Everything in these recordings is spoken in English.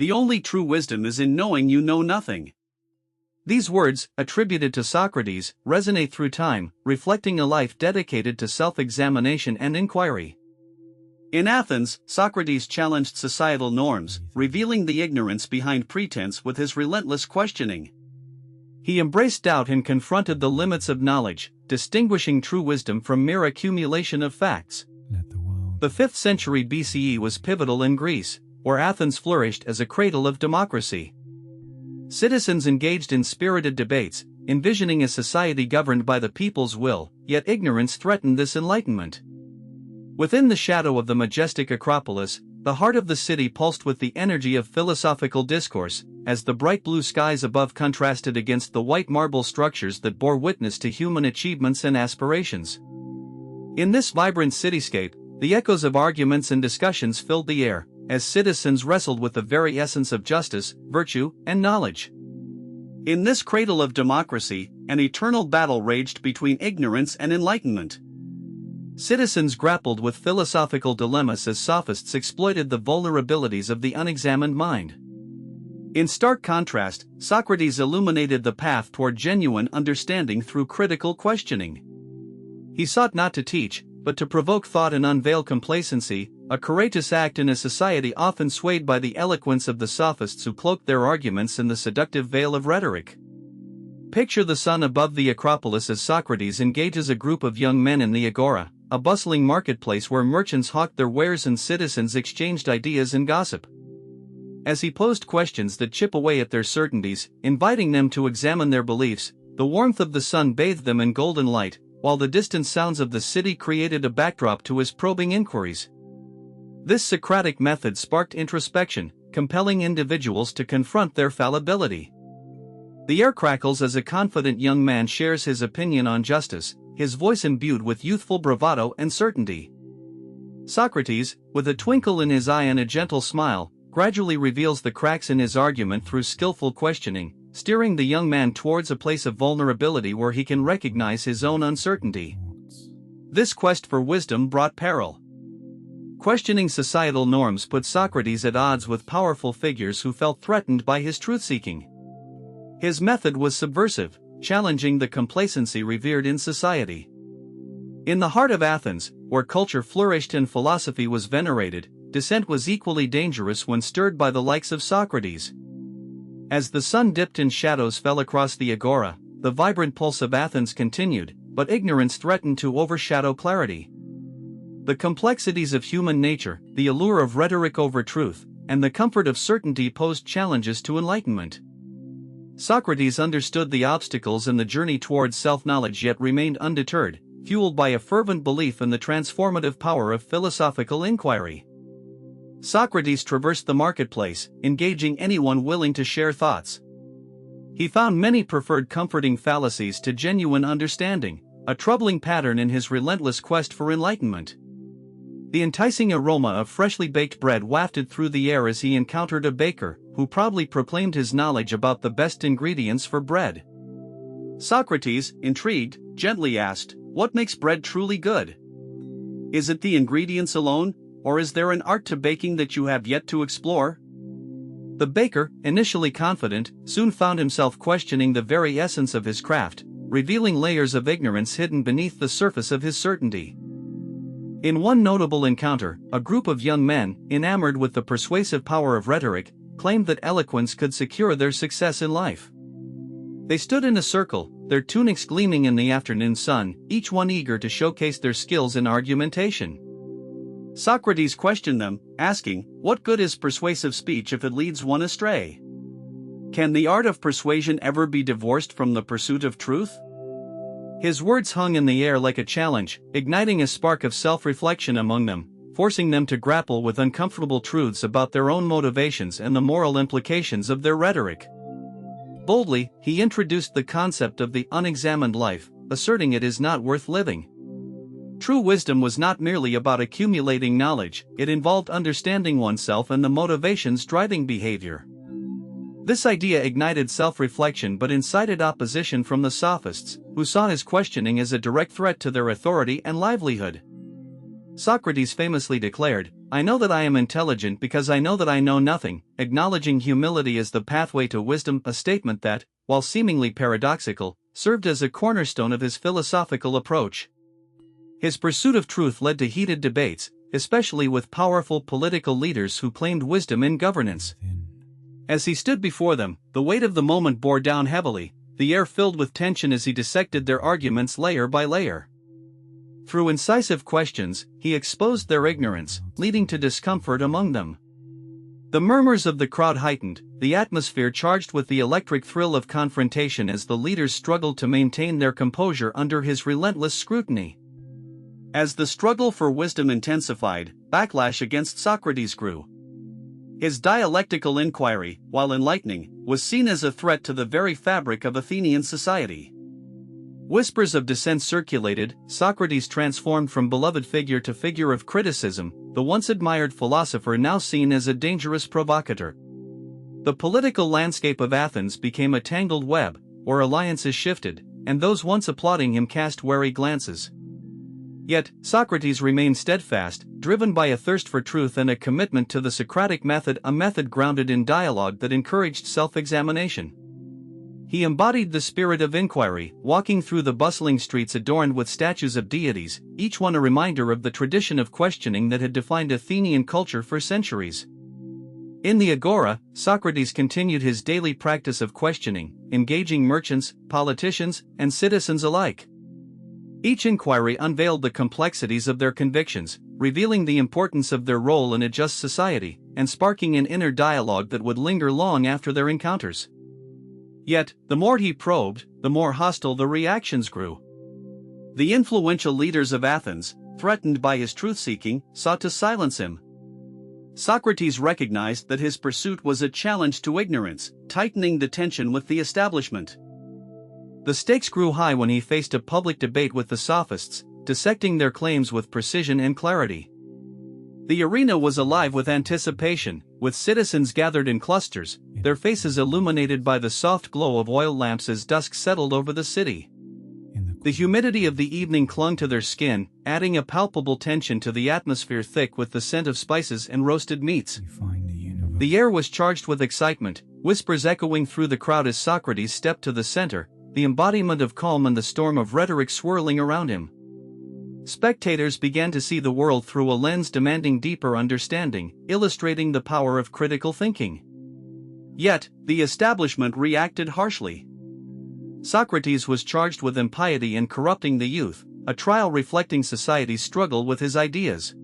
The only true wisdom is in knowing you know nothing. These words, attributed to Socrates, resonate through time, reflecting a life dedicated to self-examination and inquiry. In Athens, Socrates challenged societal norms, revealing the ignorance behind pretense with his relentless questioning. He embraced doubt and confronted the limits of knowledge, distinguishing true wisdom from mere accumulation of facts. The 5th century BCE was pivotal in Greece, where Athens flourished as a cradle of democracy. Citizens engaged in spirited debates, envisioning a society governed by the people's will, yet ignorance threatened this enlightenment. Within the shadow of the majestic Acropolis, the heart of the city pulsed with the energy of philosophical discourse, as the bright blue skies above contrasted against the white marble structures that bore witness to human achievements and aspirations. In this vibrant cityscape, the echoes of arguments and discussions filled the air, as citizens wrestled with the very essence of justice, virtue, and knowledge. In this cradle of democracy, an eternal battle raged between ignorance and enlightenment. Citizens grappled with philosophical dilemmas as sophists exploited the vulnerabilities of the unexamined mind. In stark contrast, Socrates illuminated the path toward genuine understanding through critical questioning. He sought not to teach, but to provoke thought and unveil complacency, a courageous act in a society often swayed by the eloquence of the sophists who cloaked their arguments in the seductive veil of rhetoric. Picture the sun above the Acropolis as Socrates engages a group of young men in the Agora, a bustling marketplace where merchants hawked their wares and citizens exchanged ideas and gossip. As he posed questions that chip away at their certainties, inviting them to examine their beliefs, the warmth of the sun bathed them in golden light, while the distant sounds of the city created a backdrop to his probing inquiries. This Socratic method sparked introspection, compelling individuals to confront their fallibility. The air crackles as a confident young man shares his opinion on justice, his voice imbued with youthful bravado and certainty. Socrates, with a twinkle in his eye and a gentle smile, gradually reveals the cracks in his argument through skillful questioning, steering the young man towards a place of vulnerability where he can recognize his own uncertainty. This quest for wisdom brought peril. Questioning societal norms put Socrates at odds with powerful figures who felt threatened by his truth-seeking. His method was subversive, challenging the complacency revered in society. In the heart of Athens, where culture flourished and philosophy was venerated, dissent was equally dangerous when stirred by the likes of Socrates. As the sun dipped and shadows fell across the Agora, the vibrant pulse of Athens continued, but ignorance threatened to overshadow clarity. The complexities of human nature, the allure of rhetoric over truth, and the comfort of certainty posed challenges to enlightenment. Socrates understood the obstacles in the journey towards self-knowledge yet remained undeterred, fueled by a fervent belief in the transformative power of philosophical inquiry. Socrates traversed the marketplace, engaging anyone willing to share thoughts. He found many preferred comforting fallacies to genuine understanding, a troubling pattern in his relentless quest for enlightenment. The enticing aroma of freshly baked bread wafted through the air as he encountered a baker, who proudly proclaimed his knowledge about the best ingredients for bread. Socrates, intrigued, gently asked, "What makes bread truly good? Is it the ingredients alone, or is there an art to baking that you have yet to explore?" The baker, initially confident, soon found himself questioning the very essence of his craft, revealing layers of ignorance hidden beneath the surface of his certainty. In one notable encounter, a group of young men, enamored with the persuasive power of rhetoric, claimed that eloquence could secure their success in life. They stood in a circle, their tunics gleaming in the afternoon sun, each one eager to showcase their skills in argumentation. Socrates questioned them, asking, "What good is persuasive speech if it leads one astray? Can the art of persuasion ever be divorced from the pursuit of truth?" His words hung in the air like a challenge, igniting a spark of self-reflection among them, forcing them to grapple with uncomfortable truths about their own motivations and the moral implications of their rhetoric. Boldly, he introduced the concept of the unexamined life, asserting it is not worth living. True wisdom was not merely about accumulating knowledge, it involved understanding oneself and the motivations driving behavior. This idea ignited self-reflection but incited opposition from the sophists, who saw his questioning as a direct threat to their authority and livelihood. Socrates famously declared, I know that I am intelligent because I know that I know nothing, acknowledging humility as the pathway to wisdom, a statement that, while seemingly paradoxical, served as a cornerstone of his philosophical approach. His pursuit of truth led to heated debates, especially with powerful political leaders who claimed wisdom in governance. As he stood before them, the weight of the moment bore down heavily, the air filled with tension as he dissected their arguments layer by layer. Through incisive questions, he exposed their ignorance, leading to discomfort among them. The murmurs of the crowd heightened, the atmosphere charged with the electric thrill of confrontation as the leaders struggled to maintain their composure under his relentless scrutiny. As the struggle for wisdom intensified, backlash against Socrates grew. His dialectical inquiry, while enlightening, was seen as a threat to the very fabric of Athenian society. Whispers of dissent circulated, Socrates transformed from beloved figure to figure of criticism, the once admired philosopher now seen as a dangerous provocateur. The political landscape of Athens became a tangled web, where alliances shifted, and those once applauding him cast wary glances. Yet, Socrates remained steadfast, driven by a thirst for truth and a commitment to the Socratic method, a method grounded in dialogue that encouraged self-examination. He embodied the spirit of inquiry, walking through the bustling streets adorned with statues of deities, each one a reminder of the tradition of questioning that had defined Athenian culture for centuries. In the agora, Socrates continued his daily practice of questioning, engaging merchants, politicians, and citizens alike. Each inquiry unveiled the complexities of their convictions, revealing the importance of their role in a just society, and sparking an inner dialogue that would linger long after their encounters. Yet, the more he probed, the more hostile the reactions grew. The influential leaders of Athens, threatened by his truth-seeking, sought to silence him. Socrates recognized that his pursuit was a challenge to ignorance, tightening the tension with the establishment. The stakes grew high when he faced a public debate with the sophists, dissecting their claims with precision and clarity. The arena was alive with anticipation, with citizens gathered in clusters, their faces illuminated by the soft glow of oil lamps as dusk settled over the city. The humidity of the evening clung to their skin, adding a palpable tension to the atmosphere thick with the scent of spices and roasted meats. The air was charged with excitement, whispers echoing through the crowd as Socrates stepped to the center, the embodiment of calm and the storm of rhetoric swirling around him. Spectators began to see the world through a lens demanding deeper understanding, illustrating the power of critical thinking. Yet, the establishment reacted harshly. Socrates was charged with impiety and corrupting the youth, a trial reflecting society's struggle with his ideas.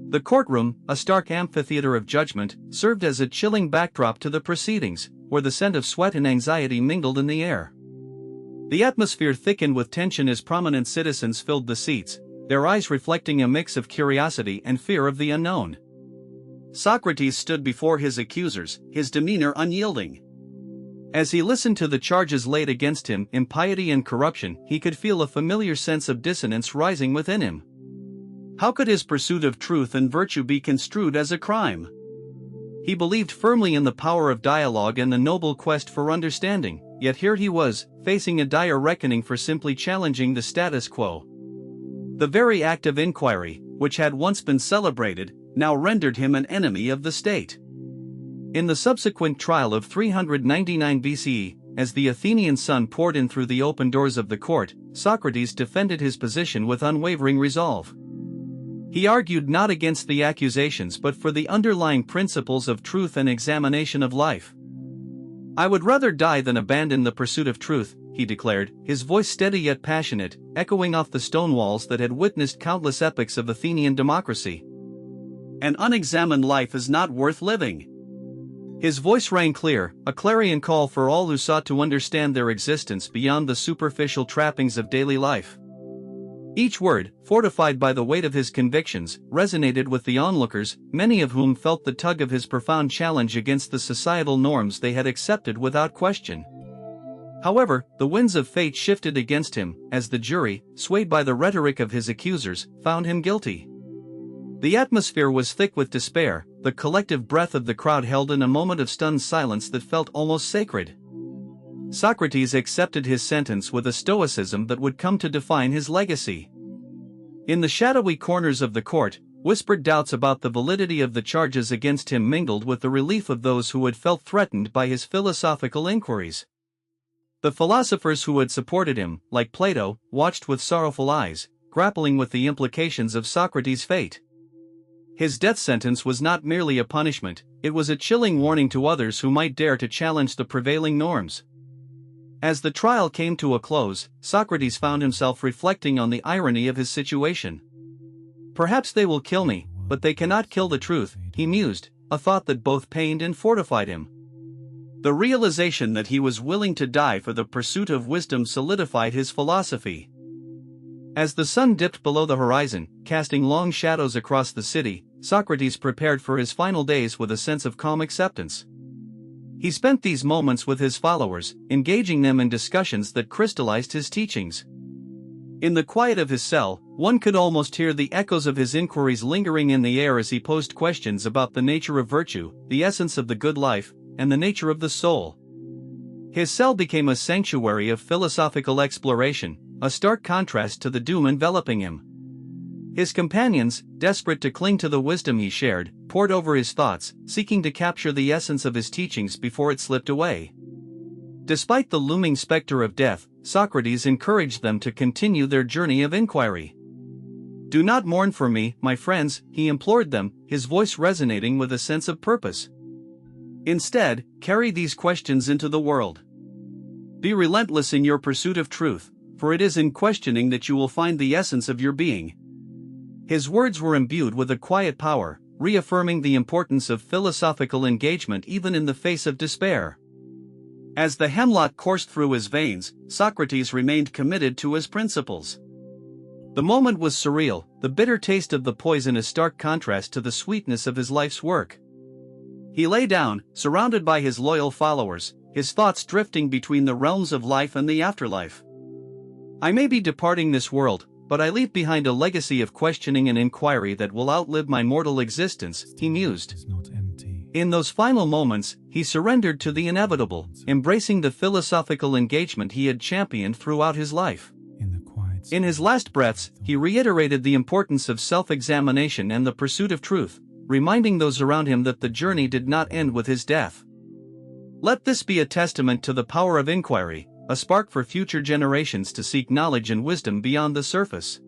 The courtroom, a stark amphitheater of judgment, served as a chilling backdrop to the proceedings, where the scent of sweat and anxiety mingled in the air. The atmosphere thickened with tension as prominent citizens filled the seats, their eyes reflecting a mix of curiosity and fear of the unknown. Socrates stood before his accusers, his demeanor unyielding. As he listened to the charges laid against him, impiety and corruption, he could feel a familiar sense of dissonance rising within him. How could his pursuit of truth and virtue be construed as a crime? He believed firmly in the power of dialogue and the noble quest for understanding, yet here he was, facing a dire reckoning for simply challenging the status quo. The very act of inquiry, which had once been celebrated, now rendered him an enemy of the state. In the subsequent trial of 399 BCE, as the Athenian sun poured in through the open doors of the court, Socrates defended his position with unwavering resolve. He argued not against the accusations but for the underlying principles of truth and examination of life. "I would rather die than abandon the pursuit of truth," he declared, his voice steady yet passionate, echoing off the stone walls that had witnessed countless epochs of Athenian democracy. "An unexamined life is not worth living." His voice rang clear, a clarion call for all who sought to understand their existence beyond the superficial trappings of daily life. Each word, fortified by the weight of his convictions, resonated with the onlookers, many of whom felt the tug of his profound challenge against the societal norms they had accepted without question. However, the winds of fate shifted against him, as the jury, swayed by the rhetoric of his accusers, found him guilty. The atmosphere was thick with despair, the collective breath of the crowd held in a moment of stunned silence that felt almost sacred. Socrates accepted his sentence with a stoicism that would come to define his legacy. In the shadowy corners of the court, whispered doubts about the validity of the charges against him mingled with the relief of those who had felt threatened by his philosophical inquiries. The philosophers who had supported him, like Plato, watched with sorrowful eyes, grappling with the implications of Socrates' fate. His death sentence was not merely a punishment, it was a chilling warning to others who might dare to challenge the prevailing norms. As the trial came to a close, Socrates found himself reflecting on the irony of his situation. "Perhaps they will kill me, but they cannot kill the truth," he mused, a thought that both pained and fortified him. The realization that he was willing to die for the pursuit of wisdom solidified his philosophy. As the sun dipped below the horizon, casting long shadows across the city, Socrates prepared for his final days with a sense of calm acceptance. He spent these moments with his followers, engaging them in discussions that crystallized his teachings. In the quiet of his cell, one could almost hear the echoes of his inquiries lingering in the air as he posed questions about the nature of virtue, the essence of the good life, and the nature of the soul. His cell became a sanctuary of philosophical exploration, a stark contrast to the doom enveloping him. His companions, desperate to cling to the wisdom he shared, pored over his thoughts, seeking to capture the essence of his teachings before it slipped away. Despite the looming specter of death, Socrates encouraged them to continue their journey of inquiry. "Do not mourn for me, my friends," he implored them, his voice resonating with a sense of purpose. "Instead, carry these questions into the world. Be relentless in your pursuit of truth, for it is in questioning that you will find the essence of your being." His words were imbued with a quiet power, reaffirming the importance of philosophical engagement even in the face of despair. As the hemlock coursed through his veins, Socrates remained committed to his principles. The moment was surreal, the bitter taste of the poison a stark contrast to the sweetness of his life's work. He lay down, surrounded by his loyal followers, his thoughts drifting between the realms of life and the afterlife. "I may be departing this world, but I leave behind a legacy of questioning and inquiry that will outlive my mortal existence," he mused. In those final moments, he surrendered to the inevitable, embracing the philosophical engagement he had championed throughout his life. In his last breaths, he reiterated the importance of self-examination and the pursuit of truth, reminding those around him that the journey did not end with his death. Let this be a testament to the power of inquiry, a spark for future generations to seek knowledge and wisdom beyond the surface.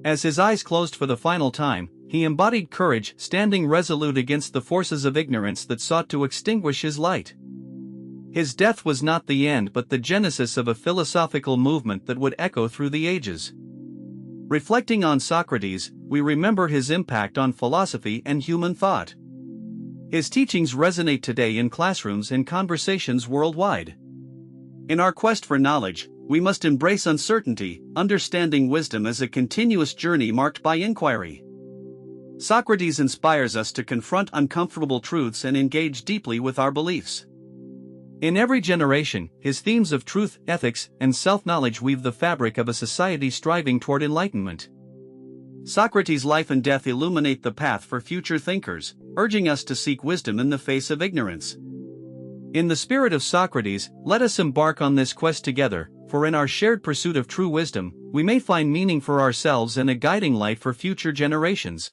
As his eyes closed for the final time, he embodied courage, standing resolute against the forces of ignorance that sought to extinguish his light. His death was not the end but the genesis of a philosophical movement that would echo through the ages. Reflecting on Socrates, we remember his impact on philosophy and human thought. His teachings resonate today in classrooms and conversations worldwide. In our quest for knowledge, we must embrace uncertainty, understanding wisdom as a continuous journey marked by inquiry. Socrates inspires us to confront uncomfortable truths and engage deeply with our beliefs. In every generation, his themes of truth, ethics, and self-knowledge weave the fabric of a society striving toward enlightenment. Socrates' life and death illuminate the path for future thinkers, urging us to seek wisdom in the face of ignorance. In the spirit of Socrates, let us embark on this quest together, for in our shared pursuit of true wisdom, we may find meaning for ourselves and a guiding light for future generations.